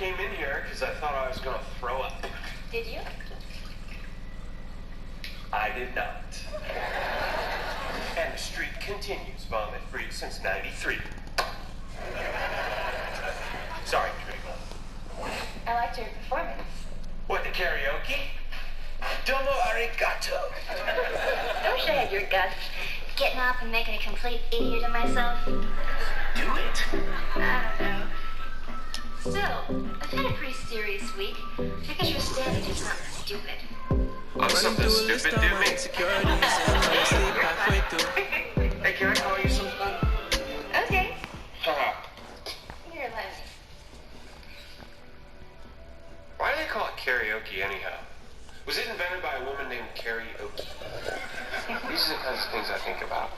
came in here because I thought I was going to throw up. Did you? I did not. And the streak continues, vomit-free since '93. Sorry, Trudy. I liked your performance. What, the karaoke? Domo arigato. I wish I had your guts. Getting off and making a complete idiot of myself. Do it. I don't know. Still, I've had a pretty serious week. Figured your standard is not stupid. Oh, something stupid, do me. Hey, can I call you sometime? Okay. Haha. Here, let me. Why do they call it karaoke anyhow? Was it invented by a woman named Karaoke? These are the kinds of things I think about.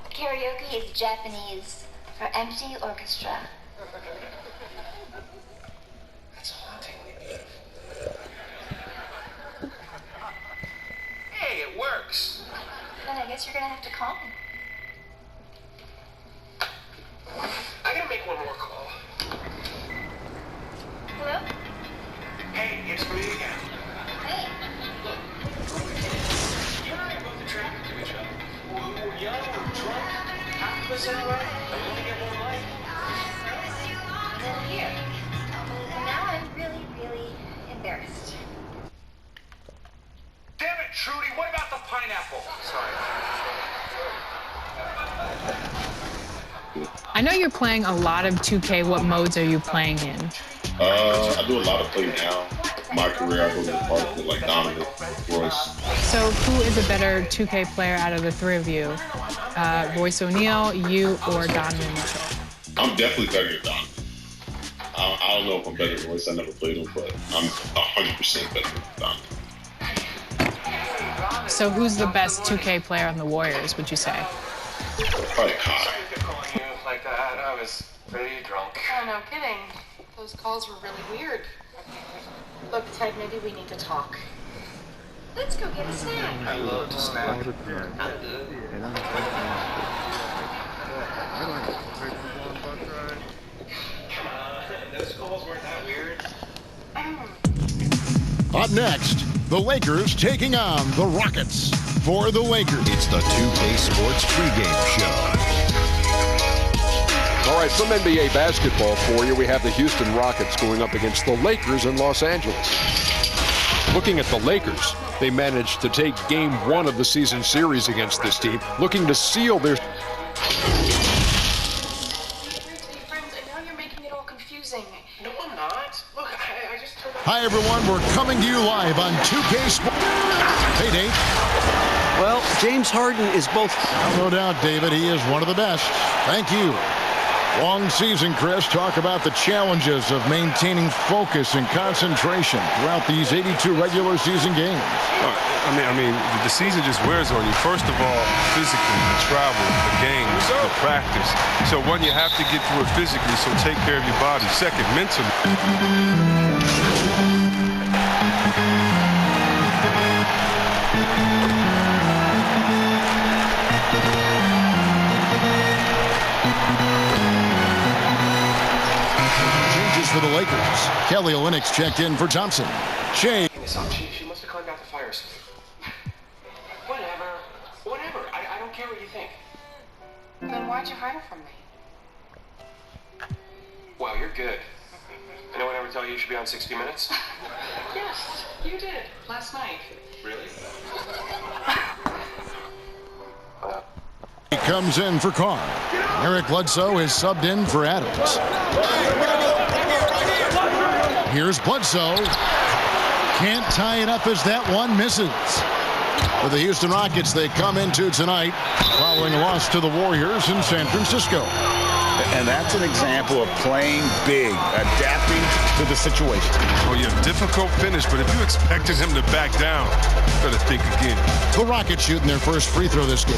Karaoke is Japanese for empty orchestra. That's hauntingly beautiful. Hey, it works. Then I guess you're gonna have to call me. I gotta make one more call. Hello? Hey, it's me again. Hey. You and I are both attracted to each other. We're young, we're drunk, half of us anyway. I only get one life. Well, here. And now I'm really, really embarrassed. Damn it, Trudy, what about the pineapple? Sorry. I know you're playing a lot of 2K. What modes are you playing in? I do a lot of play now. My career, I go to park with like Donovan, Royce. So who is a better 2K player out of the three of you? Royce O'Neal, you, or Donovan Mitchell? I'm definitely better than Donovan. I don't know if I'm better than Royce. I never played him, but I'm 100% better than Donovan. So who's the best 2K player on the Warriors, would you say? Probably Kai. Calling you like that, I was pretty drunk. Oh, no kidding. Those calls were really weird. Look, Ted, maybe we need to talk. Let's go get a snack. I love to snack. Those calls weren't that weird. Up next, the Lakers taking on the Rockets. For the Lakers, It's the 2K Sports pregame show. All right, some NBA basketball for you. We have the Houston Rockets going up against the Lakers in Los Angeles. Looking at the Lakers, they managed to take game one of the season series against this team, looking to seal their... Friends, and now you're making it all confusing. No, I'm not. Look, I just turned on. hi everyone, we're coming to you live on 2K Sports. Hey Dave. Well, James Harden is both. No doubt, David, he is one of the best. Thank you. Long season, Chris. Talk about the challenges of maintaining focus and concentration throughout these 82 regular season games. I mean, the season just wears on you. First of all, physically, the travel, the games, the practice. So one, you have to get through it physically, so take care of your body. Second, mentally. Changes for the Lakers. Kelly Olynyk checked in for Thompson. Shea. She must have climbed out the fire escape. Whatever. I don't care what you think. Then why'd you hide it from me? Wow, you're good. Anyone ever tell you should be on 60 Minutes? Yes, you did. Last night. Really? He comes in for Carr. Eric Bledsoe is subbed in for Adams. Here's Bledsoe. Can't tie it up as that one misses. For the Houston Rockets, they come into tonight following a loss to the Warriors in San Francisco. And that's an example of playing big, adapting to the situation. Oh, yeah, difficult finish, but if you expected him to back down, you better think again. The Rockets shooting their first free throw this game.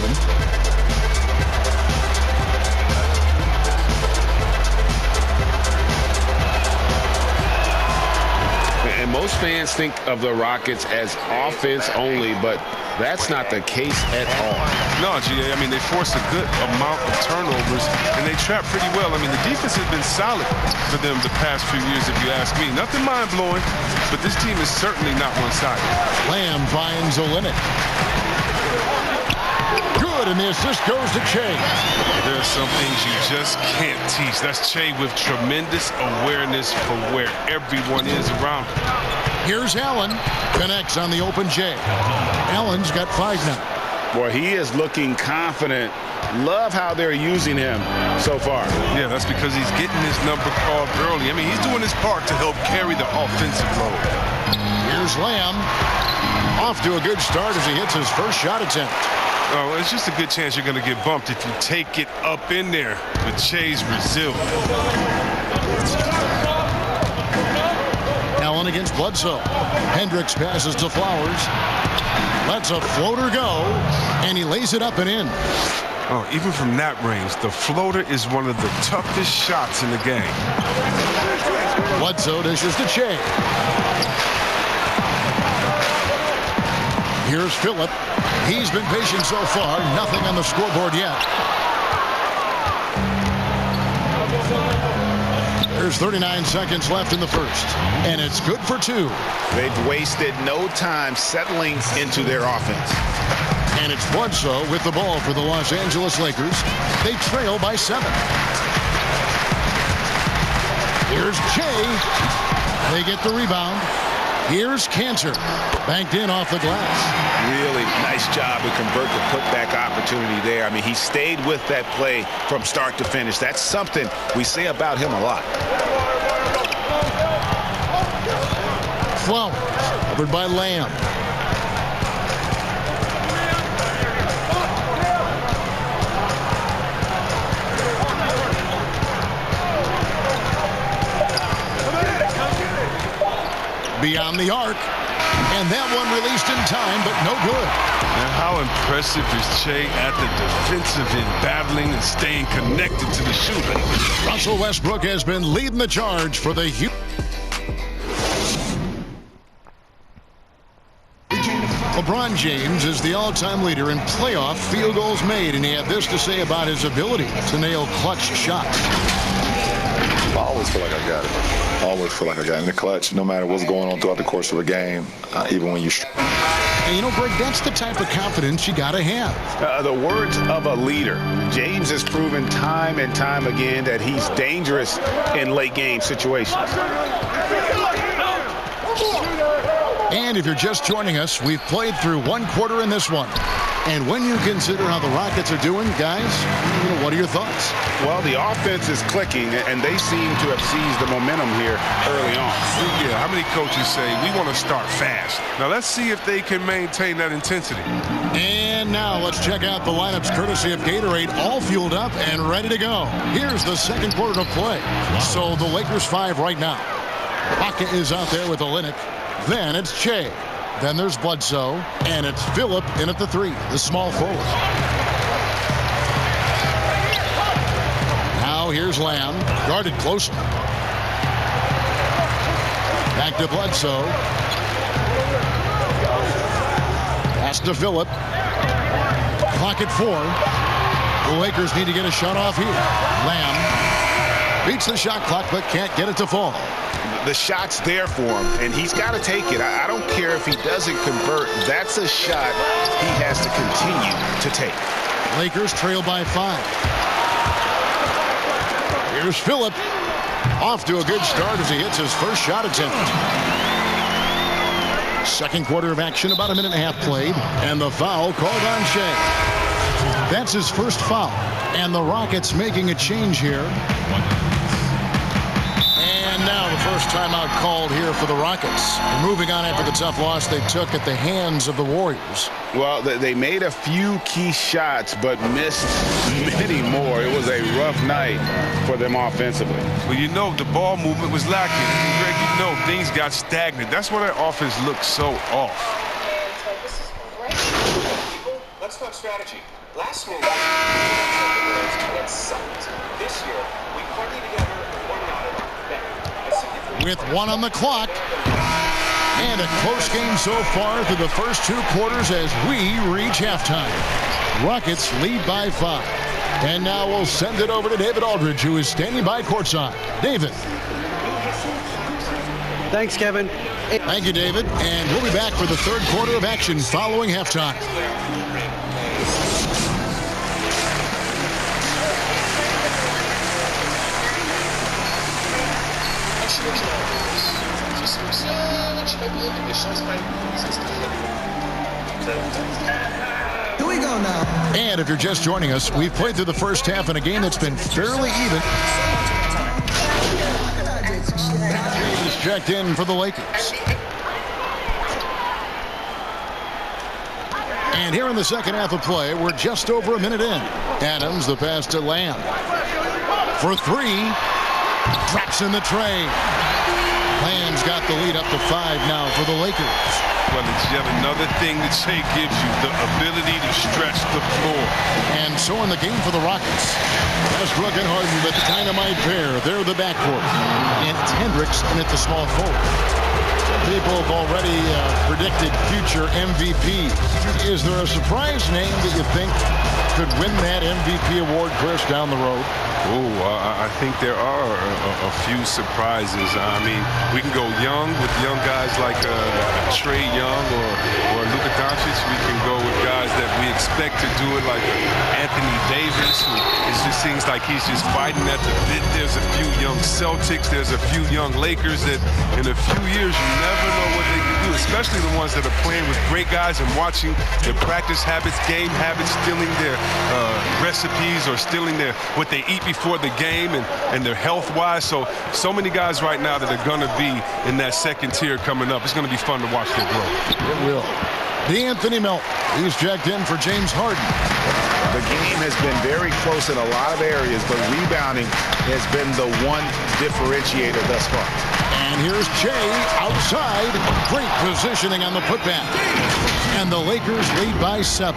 And most fans think of the Rockets as offense only, but That's not the case at all. No, GA, I mean, they force a good amount of turnovers, and they trap pretty well. I mean, the defense has been solid for them the past few years, if you ask me. Nothing mind-blowing, but this team is certainly not one-sided. Lamb finds Olynyk. Good, and the assist goes to Che. There are some things you just can't teach. That's Che with tremendous awareness for where everyone is around him. Here's Allen. Connects on the open J. Allen's got 5 now. Boy, he is looking confident. Love how they're using him so far. Yeah, that's because he's getting his number called early. I mean, he's doing his part to help carry the offensive load. Here's Lamb. Off to a good start as he hits his first shot attempt. Oh, it's just a good chance you're going to get bumped if you take it up in there with Che's Brazil. Allen against Bledsoe. Hendricks passes to Flowers. Lets a floater go, and he lays it up and in. Oh, even from that range, the floater is one of the toughest shots in the game. Bledsoe dishes to Che. Here's Phillip. He's been patient so far. Nothing on the scoreboard yet. There's 39 seconds left in the first, and it's good for 2. They've wasted no time settling into their offense. And it's Bledsoe with the ball for the Los Angeles Lakers. They trail by 7. Here's Che. They get the rebound. Here's Cantor. Banked in off the glass. Really nice job to convert the putback opportunity there. I mean, he stayed with that play from start to finish. That's something we say about him a lot. Flowers, covered by Lamb. Beyond the arc, and that one released in time, but no good. And how impressive is Che at the defensive end, battling and staying connected to the shooter. Russell Westbrook has been leading the charge for the LeBron James is the all-time leader in playoff field goals made, and he had this to say about his ability to nail clutch shots. I always feel like I got it. I always feel like I got it in the clutch, no matter what's going on throughout the course of a game, even when you... And you know, Greg, that's the type of confidence you got to have. The words of a leader. James has proven time and time again that he's dangerous in late game situations. And if you're just joining us, we've played through 1 quarter in this one. And when you consider how the Rockets are doing, guys, what are your thoughts? Well, the offense is clicking, and they seem to have seized the momentum here early on. Yeah, how many coaches say, we want to start fast? Now, let's see if they can maintain that intensity. And now let's check out the lineups courtesy of Gatorade, all fueled up and ready to go. Here's the second quarter of play. So the Lakers 5 right now. Baca is out there with Olynyk. Then it's Che. Then there's Bledsoe, and it's Phillip in at the 3, the small forward. Now here's Lamb, guarded closely. Back to Bledsoe. Pass to Phillip. Clock at 4. The Lakers need to get a shot off here. Lamb beats the shot clock, but can't get it to fall. The shot's there for him, and he's got to take it. I don't care if he doesn't convert. That's a shot he has to continue to take. Lakers trail by 5. Here's Phillip. Off to a good start as he hits his first shot attempt. Second quarter of action, about a minute and a half played, and the foul called on Che. That's his first foul, and the Rockets making a change here. And now the first timeout called here for the Rockets. Moving on after the tough loss they took at the hands of the Warriors. Well, they made a few key shots, but missed many more. It was a rough night for them offensively. Well, you know, the ball movement was lacking. And Greg, you know, things got stagnant. That's why their offense looked so off. Let's talk strategy. Last year, we sucked. This year, we party together and one another. With 1 on the clock. And a close game so far through the first 2 quarters as we reach halftime. Rockets lead by 5. And now we'll send it over to David Aldridge, who is standing by courtside. David. Thanks, Kevin. Thank you, David. And we'll be back for the third quarter of action following halftime. Here we go now. And if you're just joining us, we've played through the first half in a game that's been fairly even. He's checked in for the Lakers. And here in the second half of play, we're just over a minute in. Adams, the pass to Lamb. For 3. Drops in the tray. Lamb's got the lead up to 5 now for the Lakers. Well, it's yet another thing that Shea gives you, the ability to stretch the floor. And so in the game for the Rockets, Westbrook and Harden, the dynamite pair. They're the backcourt. And it's Hendricks in at the small forward. People have already predicted future MVP. Is there a surprise name that you think could win that MVP award, Chris, down the road? Oh, I think there are a few surprises. I mean, we can go young with young guys like Trae Young or Luka Doncic. We can go with guys that we expect to do it like Anthony Davis, who it just seems like he's just fighting at the bit. There's a few young Celtics. There's a few young Lakers that in a few years you never know what they can do, especially the ones that are playing with great guys and watching their practice habits, game habits, stealing their recipes or stealing what they eat before the game and their health-wise. So many guys right now that are going to be in that second tier coming up. It's going to be fun to watch their growth. It will. D'Anthony Melton. He's checked in for James Harden. The game has been very close in a lot of areas, but rebounding has been the one differentiator thus far. And here's Jay outside. Great positioning on the putback. And the Lakers lead by 7.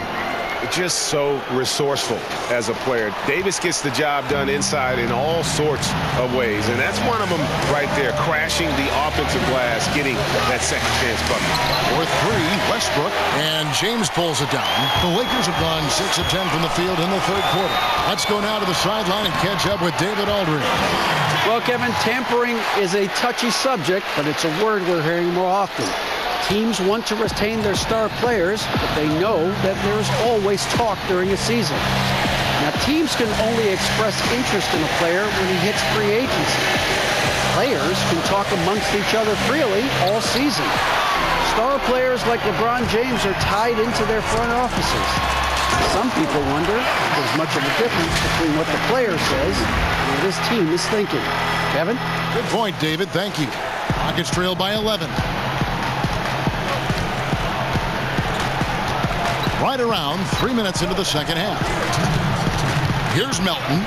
Just so resourceful as a player. Davis gets the job done inside in all sorts of ways, and that's one of them right there, crashing the offensive glass, getting that second chance bucket. For 3, Westbrook, and James pulls it down. The Lakers have gone 6 of 10 from the field in the third quarter. Let's go now to the sideline and catch up with David Aldridge. Well, Kevin, tampering is a touchy subject, but it's a word we're hearing more often. Teams want to retain their star players, but they know that there's always talk during a season. Now, teams can only express interest in a player when he hits free agency. Players can talk amongst each other freely all season. Star players like LeBron James are tied into their front offices. Some people wonder if there's much of a difference between what the player says and what his team is thinking. Kevin? Good point, David. Thank you. Rockets trail by 11. Right around 3 minutes into the second half. Here's Melton.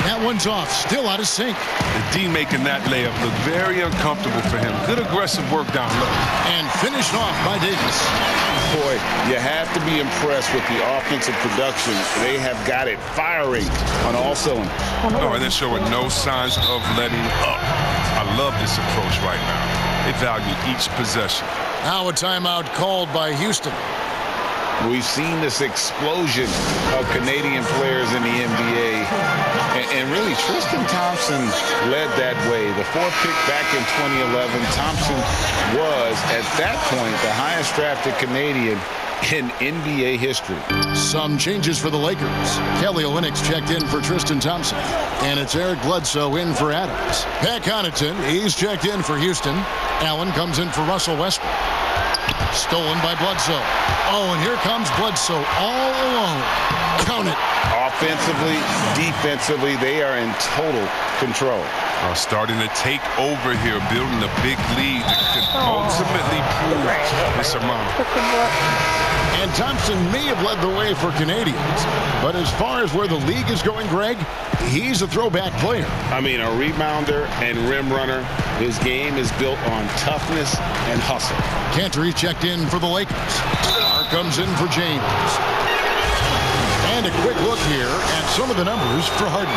That one's off. Still out of sync. The D making that layup look very uncomfortable for him. Good aggressive work down low. And finished off by Davis. Boy, you have to be impressed with the offensive production. They have got it firing on all cylinders. Oh, and they're showing no signs of letting up. I love this approach right now. They value each possession. Now a timeout called by Houston. We've seen this explosion of Canadian players in the NBA. And really, Tristan Thompson led that way. The 4th pick back in 2011. Thompson was, at that point, the highest drafted Canadian in NBA history. Some changes for the Lakers. Kelly Olynyk checked in for Tristan Thompson. And it's Eric Bledsoe in for Adams. Pat Connaughton, he's checked in for Houston. Allen comes in for Russell Westbrook. Stolen by Bledsoe. Oh, and here comes Bledsoe all alone. Count it. Offensively, defensively, they are in total control. Starting to take over here, building a big lead that could ultimately prove insurmountable. And Thompson may have led the way for Canadians, but as far as where the league is going, Greg, he's a throwback player. I mean, a rebounder and rim runner. His game is built on toughness and hustle. Cantor checked in for the Lakers. Carr comes in for James. And And a quick look here at some of the numbers for Harden.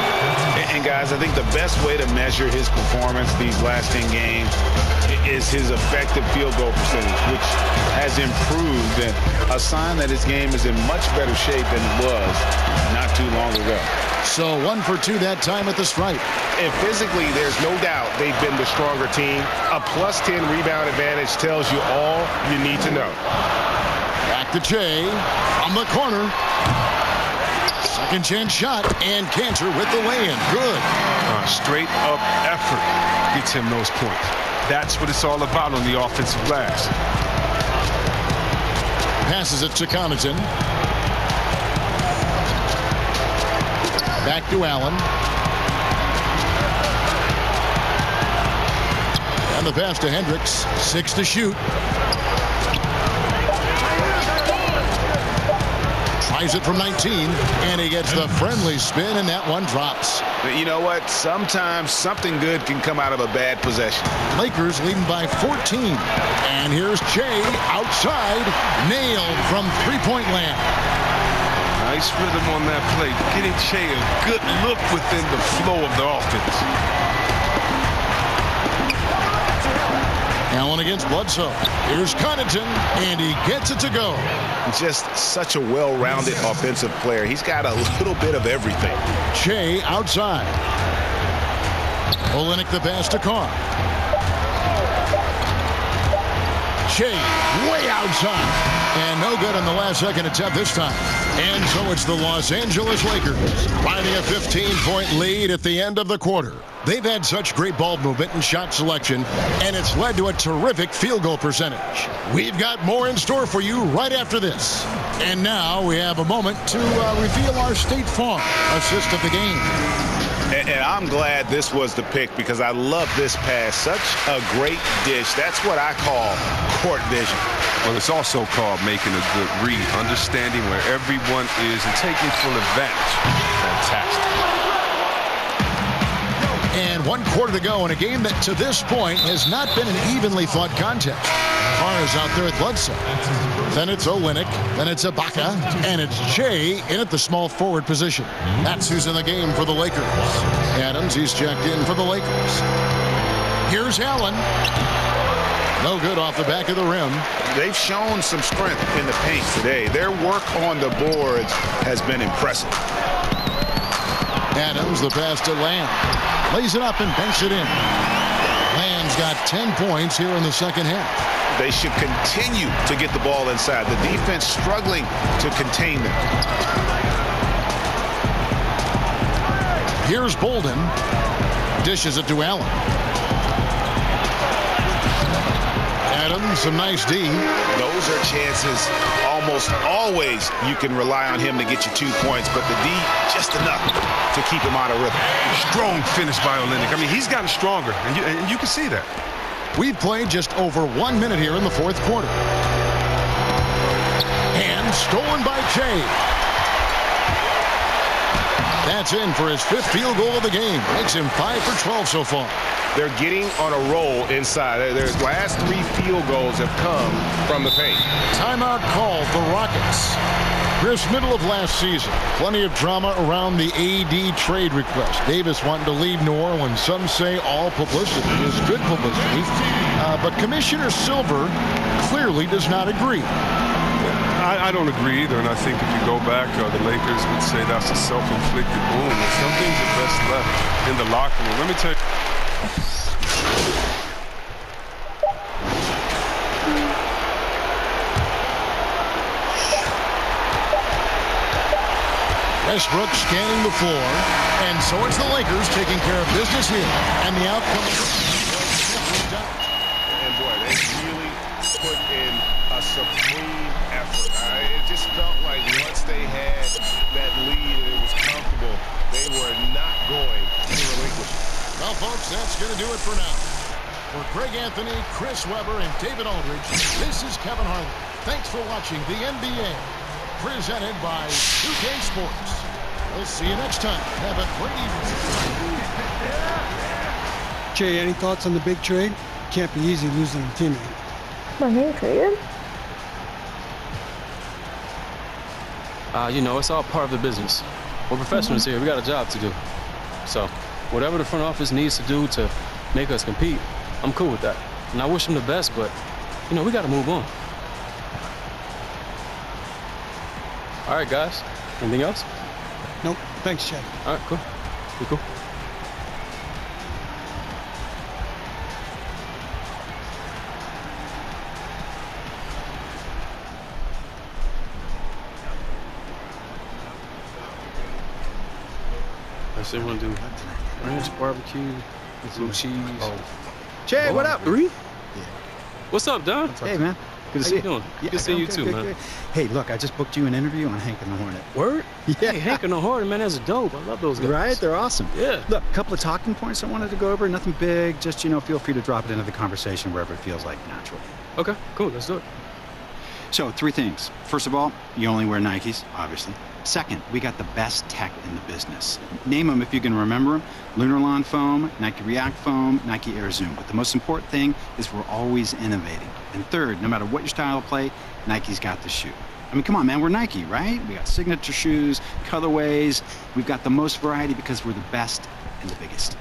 And guys, I think the best way to measure his performance these last 10 games is his effective field goal percentage, which has improved, and a sign that his game is in much better shape than it was not too long ago. So 1 for 2 that time at the stripe. And physically, there's no doubt they've been the stronger team. A plus 10 rebound advantage tells you all you need to know. Back to Jay from the corner. Second chance shot, and Cantor with the lay-in. Good. Straight up effort gets him those points. That's what it's all about on the offensive glass. Passes it to Connaughton. Back to Allen. And the pass to Hendricks. 6 to shoot. Tries it from 19, and he gets the friendly spin, and that one drops. But you know what? Sometimes something good can come out of a bad possession. Lakers leading by 14. And here's Jay outside. Nailed from three-point land. Nice rhythm on that play. Getting Che a good look within the flow of the offense. Allen against Bledsoe. Here's Connaughton, and he gets it to go. Just such a well-rounded offensive player. He's got a little bit of everything. Che outside. Olynyk the pass to Carr. Che way outside. And no good on the last second attempt this time. And so it's the Los Angeles Lakers riding a 15-point lead at the end of the quarter. They've had such great ball movement and shot selection, and it's led to a terrific field goal percentage. We've got more in store for you right after this. And now we have a moment to reveal our State Farm assist of the game. And I'm glad this was the pick because I love this pass. Such a great dish. That's what I call court vision. Well, it's also called making a good read, understanding where everyone is and taking full advantage. Fantastic. And 1 quarter to go in a game that to this point has not been an evenly fought contest. Carr is out there with Bledsoe. Then it's Olynyk. Then it's Ibaka. And it's Che in at the small forward position. That's who's in the game for the Lakers. Adams, he's checked in for the Lakers. Here's Allen. No good off the back of the rim. They've shown some strength in the paint today. Their work on the boards has been impressive. Adams, the pass to Lamb. Lays it up and banks it in. Lamb's got 10 points here in the second half. They should continue to get the ball inside. The defense struggling to contain them. Here's Bolden. Dishes it to Allen. Adams, some nice D. Those are chances almost always you can rely on him to get you 2 points, but the D just enough to keep him out of rhythm. Strong finish by Olynyk. I mean, he's gotten stronger, and you can see that. We've played just over 1 minute here in the fourth quarter. And stolen by Che. That's in for his 5th field goal of the game. Makes him 5 for 12 so far. They're getting on a roll inside. Their last 3 field goals have come from the paint. Timeout called the Rockets. Chris, middle of last season, plenty of drama around the AD trade request. Davis wanting to leave New Orleans. Some say all publicity is good publicity. But Commissioner Silver clearly does not agree. I don't agree either, and I think if you go back, the Lakers would say that's a self-inflicted wound. And some things are best left in the locker room. Let me tell you. Westbrook scanning the floor, and so it's the Lakers taking care of business here. And the outcome. And boy, they really put in a supreme effort. It just felt like once they had that lead and it was comfortable, they were not going to relinquish it. Well, folks, that's going to do it for now. For Greg Anthony, Chris Webber, and David Aldridge, this is Kevin Harlan. Thanks for watching the NBA, presented by 2K Sports. We'll see you next time. Have a great evening. Jay, any thoughts on the big trade? Can't be easy losing a teammate. My name traded? You know, it's all part of the business. We're professionals here. We got a job to do. So whatever the front office needs to do to make us compete, I'm cool with that. And I wish them the best, but, you know, we got to move on. All right, guys. Anything else? Nope. Thanks, Jay. All right, cool. Be cool. I still want to do ranch barbecue, blue cheese. Oh. Jay, what up? 3? Yeah. What's up, Don? Hey, man. Good to see you. How you doing? Good to see you too, man. Good. Hey, look, I just booked you an interview on Hank and the Hornet. Word? Yeah. Hey, Hank and the Hornet, man, that's dope. I love those guys. Right? They're awesome. Yeah. Look, a couple of talking points I wanted to go over. Nothing big. Just, you know, feel free to drop it into the conversation wherever it feels like natural. Okay, cool. Let's do it. So, 3 things. First of all, you only wear Nikes, obviously. Second, we got the best tech in the business. Name them if you can remember them. Lunar Lawn Foam, Nike React Foam, Nike Air Zoom. But the most important thing is we're always innovating. And third, no matter what your style of play, Nike's got the shoe. I mean, come on, man, we're Nike, right? We got signature shoes, colorways. We've got the most variety because we're the best and the biggest.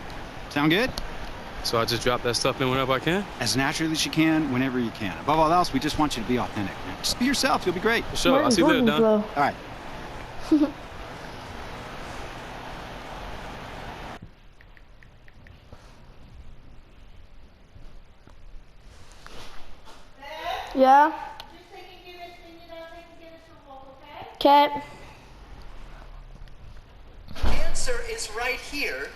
Sound good? So I just drop that stuff in whenever I can? As naturally as you can, whenever you can. Above all else, we just want you to be authentic, man. Just be yourself. You'll be great. For sure. I'll see you later, Don. All right. Yeah? Okay. Answer is right here.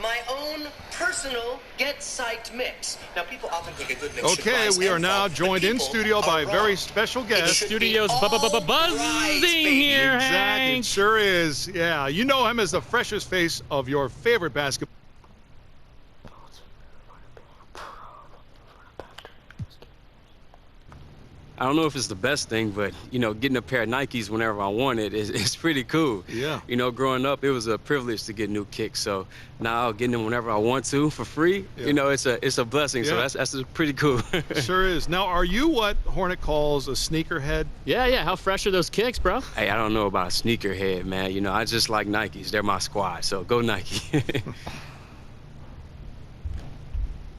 My own personal Get Psyched mix. Now, people often think a good mix should Okay, rise we are and now fall, joined but in people studio by a are very wrong. special It guest. should Studio's be all buzzing rise, baby. here, Exactly, Hank. it sure is. Yeah, you know him as the freshest face of your favorite basketball. I don't know if it's the best thing, but, you know, getting a pair of Nikes whenever I want it is pretty cool. Yeah. You know, growing up, it was a privilege to get new kicks. So now getting them whenever I want to for free, you know, it's a blessing. Yeah. So that's pretty cool. Sure is. Now, are you what Hornet calls a sneakerhead? Yeah. How fresh are those kicks, bro? Hey, I don't know about a sneakerhead, man. You know, I just like Nikes. They're my squad, so go Nike.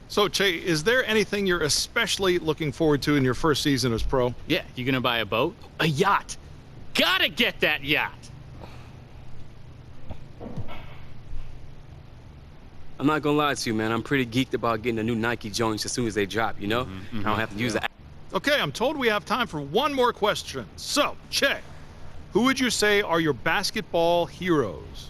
So, Che, is there anything you're especially looking forward to in your first season as pro? Yeah, you gonna buy a boat? A yacht. Gotta get that yacht. I'm not gonna lie to you, man. I'm pretty geeked about getting the new Nike joints as soon as they drop, you know? I don't have to use the... Okay, I'm told we have time for one more question. So, Che, who would you say are your basketball heroes?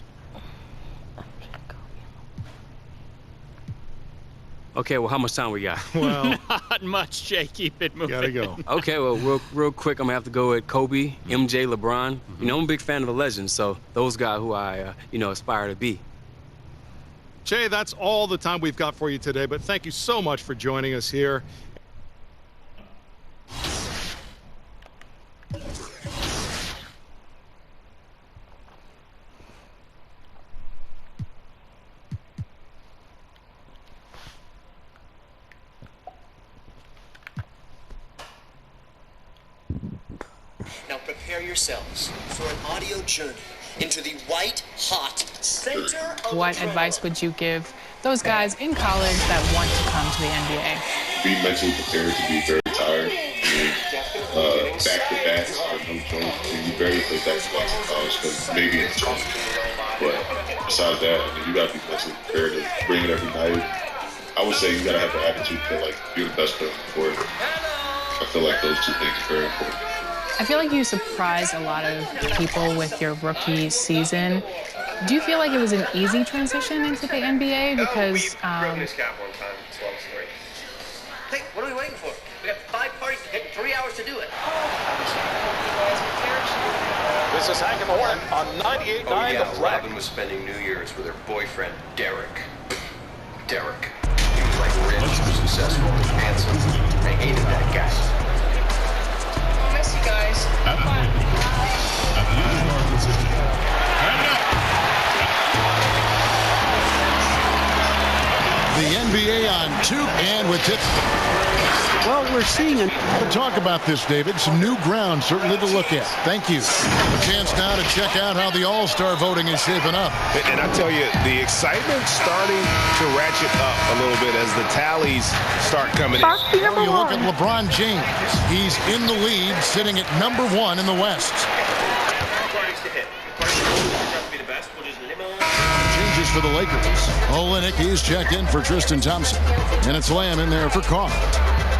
Okay, well, how much time we got? Well, not much, Jay. Keep it moving. Gotta go. Okay, well, real quick, I'm gonna have to go with Kobe, MJ, LeBron. You know, I'm a big fan of the legends, so those guys who I, you know, aspire to be. Che, that's all the time we've got for you today, but thank you so much for joining us here. Now prepare yourselves for an audio journey into the white-hot center of What the advice would you give those guys in college that want to come to the NBA? Be mentally prepared to be very tired. Back-to-back are no joke. You barely play back-to-back in college because maybe it's fun. But besides that, I mean, you got to be mentally prepared to bring it every night. I would say you got to have the attitude to like you're the best player on the court. I feel like those two things are very important. I feel like you surprised a lot of people with your rookie season. Do you feel like it was an easy transition into the NBA? Because broke this cap one time. It's a long story. Hey, what are we waiting for? We got 5 parties to take 3 hours to do it. This is Hank and the Hornet on 98.9 yeah, The Flag. Robin was spending New Year's with her boyfriend, Derek. Derek. He was like rich, successful, handsome. I hated that guy. I miss you guys. the NBA on Tube and with it. Well, we're seeing it. We'll talk about this, David. Some new ground, certainly to look at. Thank you. A chance now to check out how the All-Star voting is shaping up. And I tell you, the excitement's starting to ratchet up a little bit as the tallies start coming in. You look at LeBron James. He's in the lead, sitting at number 1 in the West. Changes for the Lakers. Olynyk, he's checked in for Tristan Thompson. And it's Lamb in there for Carr.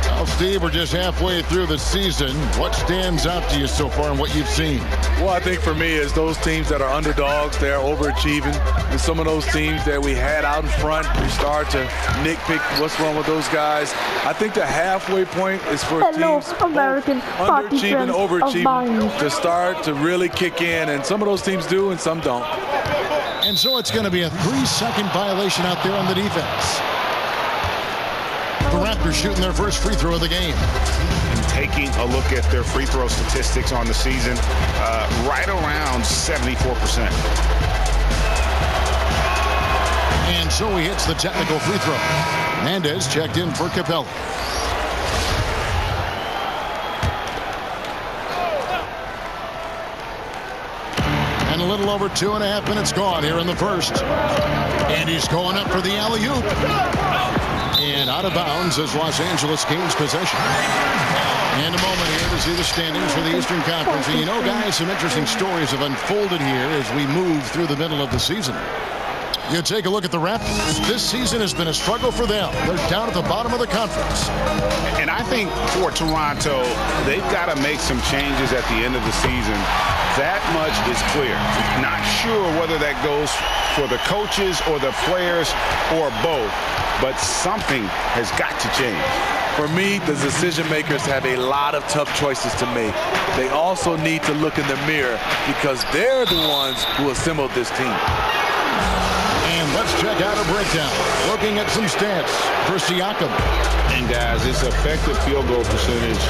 Well, Steve, we're just halfway through the season. What stands out to you so far and what you've seen? Well, I think for me is those teams that are underdogs, they're overachieving. And some of those teams that we had out in front, we start to nitpick what's wrong with those guys. I think the halfway point is for teams American underachieving, overachieving to start to really kick in. And some of those teams do and some don't. And so it's going to be a 3-second violation out there on the defense. The Raptors shooting their first free throw of the game. And taking a look at their free throw statistics on the season, right around 74%. And so he hits the technical free throw. Mendez checked in for Capella. And a little over 2.5 minutes gone here in the first. And he's going up for the alley-oop. And out of bounds as Los Angeles gains possession. And a moment here to see the standings for the Eastern Conference. And you know, guys, some interesting stories have unfolded here as we move through the middle of the season. You take a look at the Raptors. This season has been a struggle for them. They're down at the bottom of the conference. And I think for Toronto, they've got to make some changes at the end of the season. That much is clear. Not sure whether that goes for the coaches or the players or both, but something has got to change. For me, the decision makers have a lot of tough choices to make. They also need to look in the mirror because they're the ones who assembled this team. And let's check out a breakdown. Looking at some stats for Siakam. And guys, his effective field goal percentage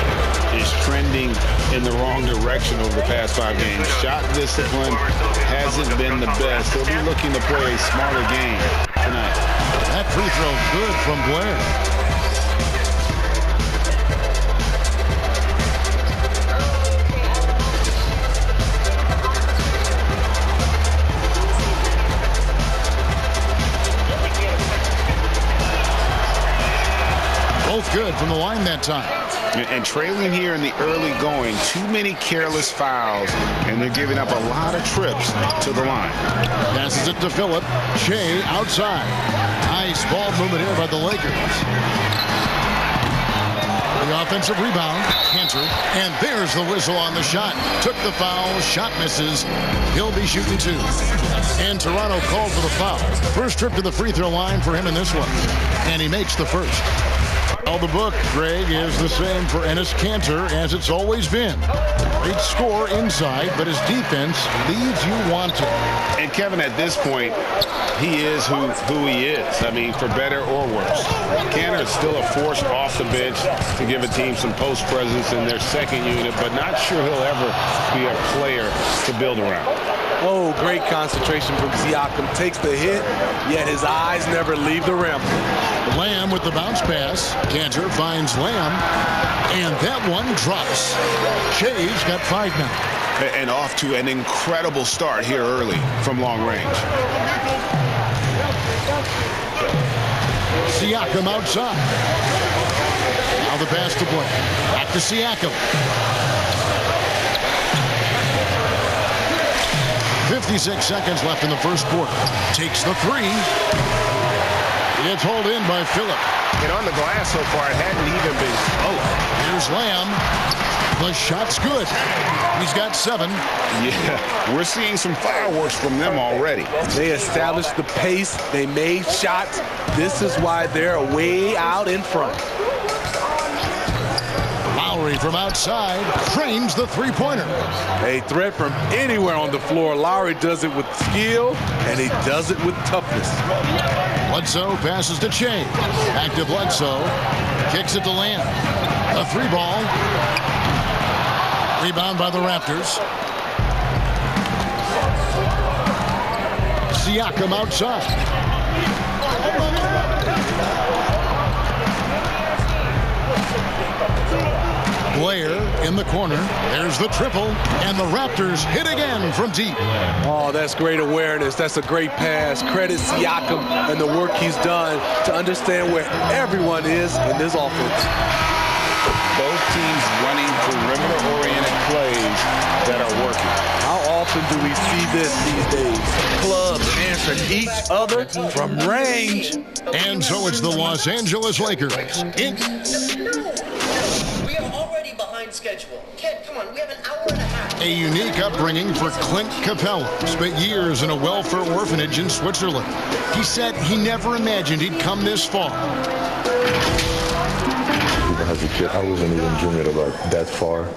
is trending in the wrong direction over the past 5 games. Shot discipline hasn't been the best. He'll be looking to play a smarter game tonight. That free throw good from Blair. Both good from the line that time. And trailing here in the early going, too many careless fouls, and they're giving up a lot of trips to the line. Passes it to Phillip. Shea outside. Nice ball movement here by the Lakers. The offensive rebound, Cantor, and there's the whistle on the shot. Took the foul, shot misses. He'll be shooting 2. And Toronto called for the foul. First trip to the free throw line for him in this one. And he makes the first. Well, the book, Greg, is the same for Enes Kanter as it's always been. Great score inside, but his defense leaves you wanting. And Kevin, at this point, he is who he is. I mean, for better or worse. Kanter is still a force off the bench to give a team some post presence in their second unit, but not sure he'll ever be a player to build around. Oh, great concentration from Siakam. Takes the hit, yet his eyes never leave the rim. Lamb with the bounce pass. Kanter finds Lamb, and that one drops. Shea's got 5 now. And off to an incredible start here early from long range. Siakam outside. Now the pass to Blair. Back to Siakam. 56 seconds left in the first quarter. Takes the 3. It's hauled in by Phillip. And on the glass so far, it hadn't even been close. Here's Lamb. The shot's good. He's got 7. Yeah, we're seeing some fireworks from them already. They established the pace. They made shots. This is why they're way out in front. Lowry from outside frames the 3-pointer. A threat from anywhere on the floor. Lowry does it with skill, and he does it with toughness. Bledsoe passes to Shea. Back to Bledsoe. Kicks it to Lamb. A 3-ball. Rebound by the Raptors. Siakam outside. Blair in the corner. There's the triple, and the Raptors hit again from deep. Oh, that's great awareness. That's a great pass. Credit Siakam and the work he's done to understand where everyone is in this offense. Both teams running perimeter-oriented plays that are working. How often do we see this these days? Clubs answering each other from range. And so it's the Los Angeles Lakers. We are already behind schedule. Kid, come on, we have an hour and a half. A unique upbringing for Clint Capella. Spent years in a welfare orphanage in Switzerland. He said he never imagined he'd come this far. Even as a kid, I wasn't even dreaming about that far.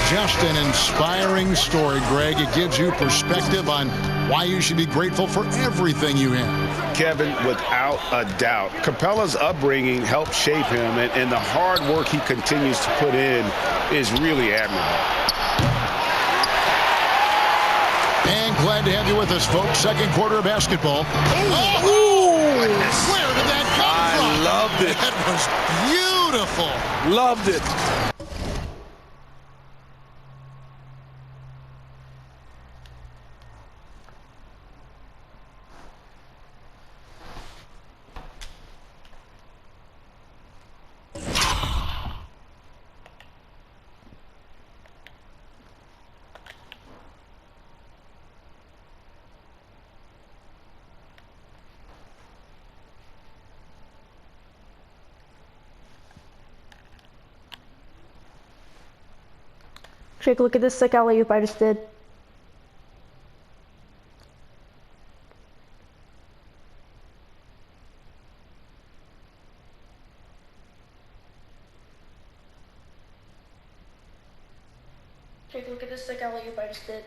Just an inspiring story, Greg. It gives you perspective on why you should be grateful for everything you have. Kevin, without a doubt, Capella's upbringing helped shape him, and the hard work he continues to put in is really admirable. And glad to have you with us, folks. Second quarter of basketball. Oh! Where did that come from? I loved it. That was beautiful. Loved it. Take a look at this sick alley-oop I just did. Take a look at this sick alley-oop I just did.